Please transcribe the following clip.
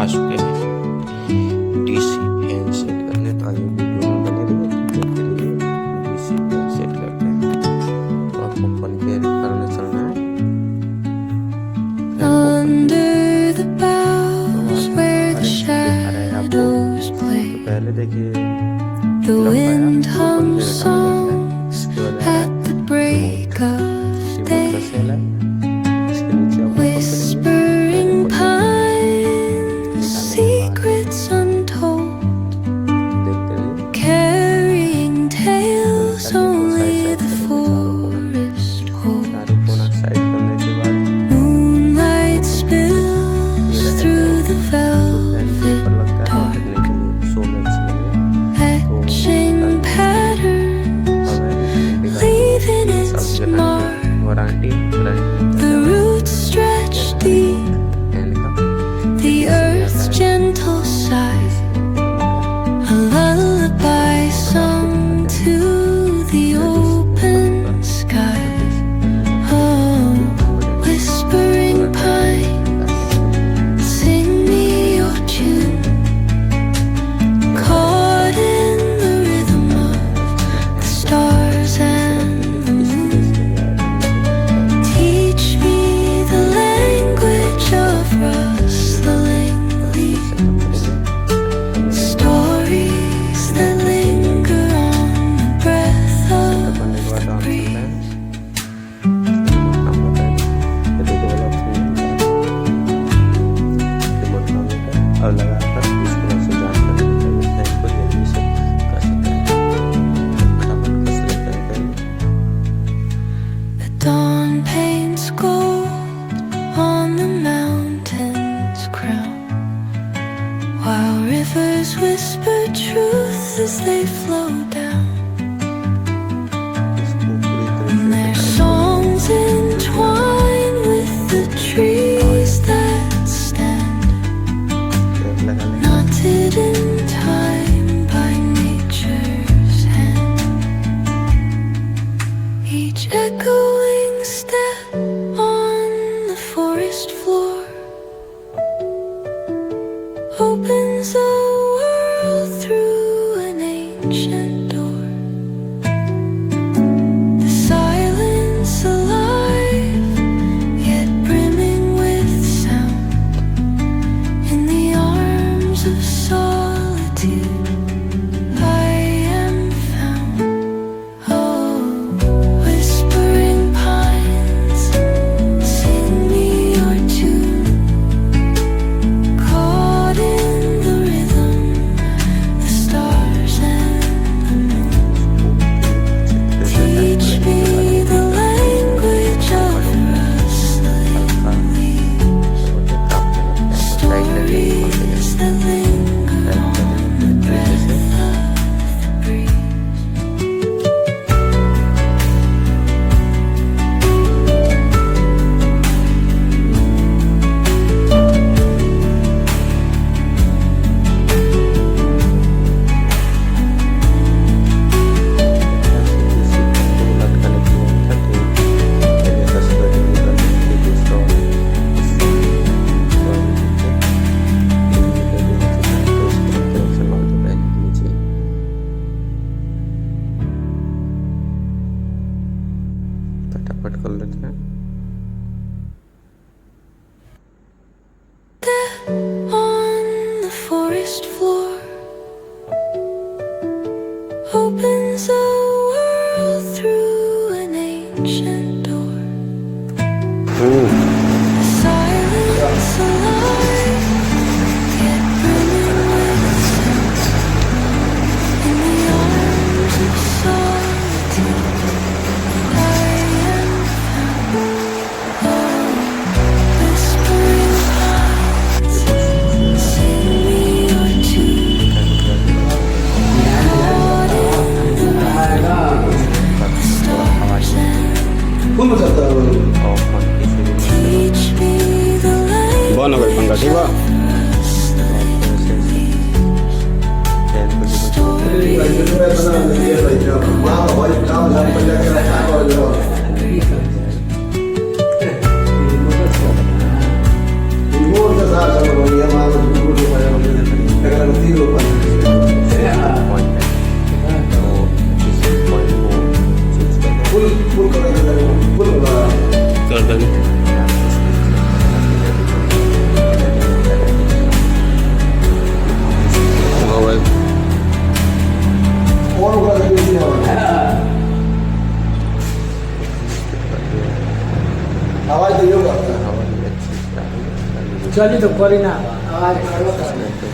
आ चुके हैं। DC fan set करने, तो आइए वीडियो में बने रहिए। डीसी फैन सेट करते हैं और आपको फन के करने चलना है। Under the boughs where the shadows play, पहले देखिए the wind hums songs at the break of day, whispering pines, secrets untold, carrying tales only the forest holds. Moonlight spills through the velvet dark, etching patterns, leaving its mark. The roots stretch deep, the earth's gentle sigh, a lullaby sung to the open sky. Oh, whispering pines, sing me your tune, caught in the rhythm of the stars and the moon. Teach me the language of rustling leaves, stories that linger on the breath of the breeze. और लगातार इस तरह से जान करते हैं, इसको जल्दी से कर सकते हैं। फटाफट कस लेते हैं पहले। The dawn paints gold on the mountain's crown, while rivers whisper truth as they flow down. इसको पूरी And तरीके their से songs entwine with the trees that stand, लगा लें। knotted in time by nature's hand. Each echoing step on the forest floor opens a world through an ancient door. The silence alive, yet brimming with sound. In the arms of solitude, I am found. Oh, whispering pines, sing me your tune, caught in the rhythm, the stars and the moon. Teach me the language of rustling leaves, stories that linger on the breath of the breeze. फटाफट कर लेते हैं। On the forest floor opens a world through an ancient door. The silence alive, yet brimming with sound. In the arms of solitude, I am found. Oh, whispering pines, sing me your tune, caught in the rhythm, the stars and teach me the language of rustling leaves, stories that linger on the breath of the breeze. Full full कर देंगे mobile और आवाज तो ये करता है हवा भी अच्छी चलिए तो करी ना आवाज